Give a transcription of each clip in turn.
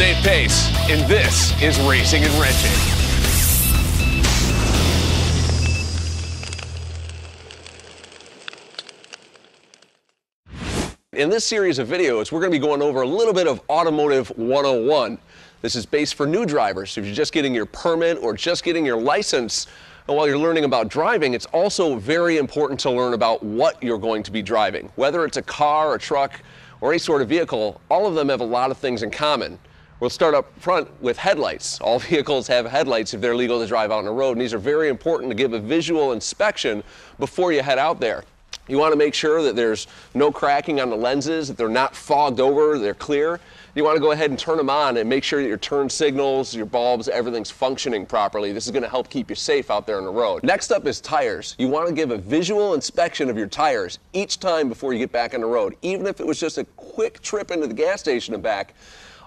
Nate Pace, and this is Racing and Wrenching. In this series of videos, we're going to be going over a little bit of Automotive 101. This is based for new drivers. So if you're just getting your permit or just getting your license, and while you're learning about driving, it's also very important to learn about what you're going to be driving. Whether it's a car, a truck, or any sort of vehicle, all of them have a lot of things in common. We'll start up front with headlights. All vehicles have headlights if they're legal to drive out on the road, and these are very important to give a visual inspection before you head out there. You want to make sure that there's no cracking on the lenses, that they're not fogged over, they're clear. You want to go ahead and turn them on and make sure that your turn signals, your bulbs, everything's functioning properly. This is going to help keep you safe out there on the road. Next up is tires. You want to give a visual inspection of your tires each time before you get back on the road. Even if it was just a quick trip into the gas station and back,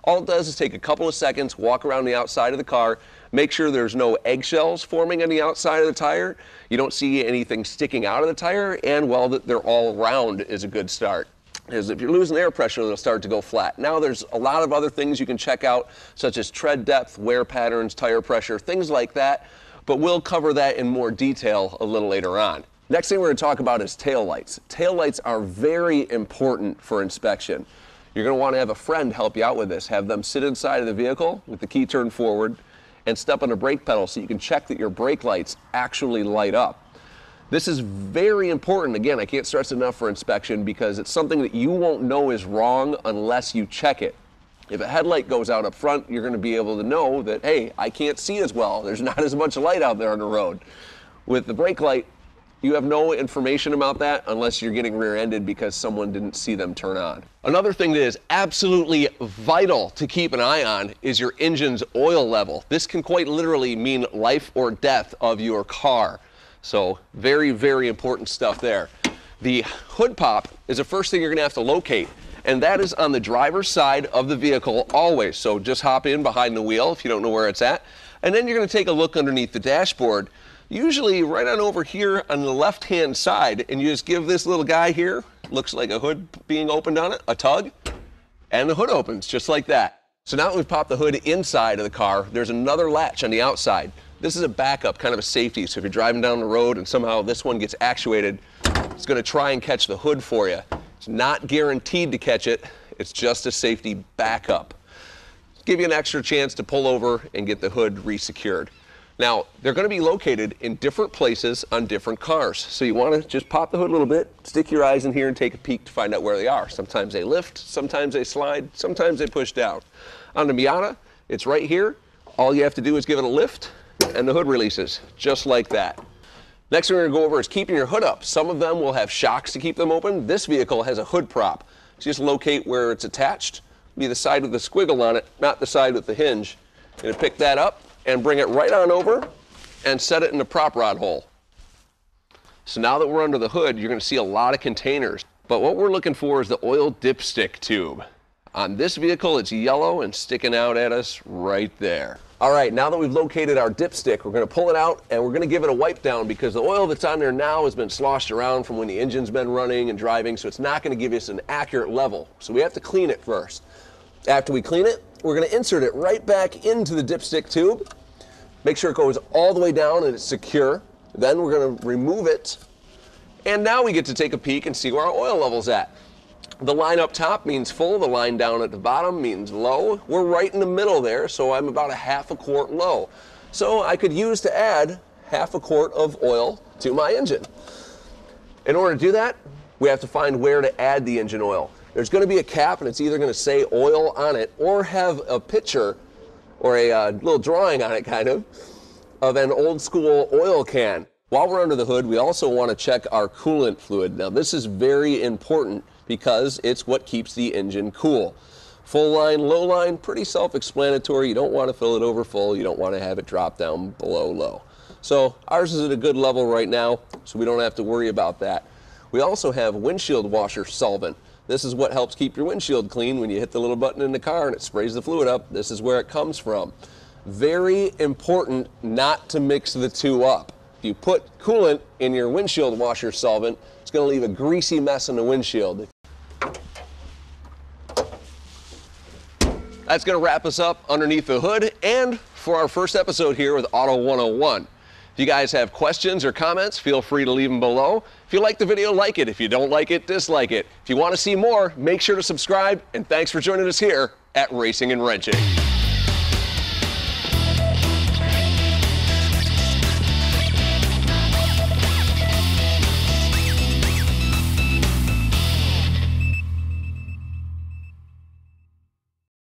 all it does is take a couple of seconds, walk around the outside of the car, make sure there's no eggshells forming on the outside of the tire, you don't see anything sticking out of the tire, and well, that they're all round is a good start. Because if you're losing air pressure, they'll start to go flat. Now there's a lot of other things you can check out, such as tread depth, wear patterns, tire pressure, things like that, but we'll cover that in more detail a little later on. Next thing we're going to talk about is tail lights. Tail lights are very important for inspection. You're going to want to have a friend help you out with this. Have them sit inside of the vehicle with the key turned forward and step on the brake pedal so you can check that your brake lights actually light up. This is very important. Again, I can't stress enough for inspection because it's something that you won't know is wrong unless you check it. If a headlight goes out up front, you're going to be able to know that, hey, I can't see as well. There's not as much light out there on the road. With the brake light, you have no information about that unless you're getting rear-ended because someone didn't see them turn on. Another thing that is absolutely vital to keep an eye on is your engine's oil level. This can quite literally mean life or death of your car. So very, very important stuff there. The hood pop is the first thing you're going to have to locate, and that is on the driver's side of the vehicle always. So just hop in behind the wheel if you don't know where it's at, and then you're going to take a look underneath the dashboard. Usually right on over here on the left-hand side, and you just give this little guy here, looks like a hood being opened on it, a tug, and the hood opens just like that. So now that we've popped the hood inside of the car, there's another latch on the outside. This is a backup, kind of a safety, so if you're driving down the road and somehow this one gets actuated, it's going to try and catch the hood for you. It's not guaranteed to catch it, it's just a safety backup. Give you an extra chance to pull over and get the hood resecured. Now, they're going to be located in different places on different cars. So you want to just pop the hood a little bit, stick your eyes in here and take a peek to find out where they are. Sometimes they lift, sometimes they slide, sometimes they push down. On the Miata, it's right here. All you have to do is give it a lift and the hood releases, just like that. Next thing we're going to go over is keeping your hood up. Some of them will have shocks to keep them open. This vehicle has a hood prop. So just locate where it's attached. Be the side with the squiggle on it, not the side with the hinge. You're going to pick that up and bring it right on over and set it in the prop rod hole. So now that we're under the hood, you're going to see a lot of containers. But what we're looking for is the oil dipstick tube. On this vehicle, it's yellow and sticking out at us right there. All right, now that we've located our dipstick, we're going to pull it out and we're going to give it a wipe down because the oil that's on there now has been sloshed around from when the engine's been running and driving, so it's not going to give us an accurate level. So we have to clean it first. After we clean it, we're going to insert it right back into the dipstick tube. Make sure it goes all the way down and it's secure. Then we're going to remove it. And now we get to take a peek and see where our oil level's at. The line up top means full. The line down at the bottom means low. We're right in the middle there, so I'm about a half a quart low. So I could use to add half a quart of oil to my engine. In order to do that, we have to find where to add the engine oil. There's going to be a cap, and it's either going to say oil on it or have a picture or a little drawing on it, kind of an old school oil can. While we're under the hood, we also want to check our coolant fluid. Now, this is very important because it's what keeps the engine cool. Full line, low line, pretty self-explanatory. You don't want to fill it over full. You don't want to have it drop down below low. So ours is at a good level right now, so we don't have to worry about that. We also have windshield washer solvent. This is what helps keep your windshield clean when you hit the little button in the car and it sprays the fluid up. This is where it comes from. Very important not to mix the two up. If you put coolant in your windshield washer solvent, it's going to leave a greasy mess in the windshield. That's going to wrap us up underneath the hood and for our first episode here with Auto 101. If you guys have questions or comments, feel free to leave them below. If you like the video, like it. If you don't like it, dislike it. If you want to see more, make sure to subscribe. And thanks for joining us here at Racing and Wrenching.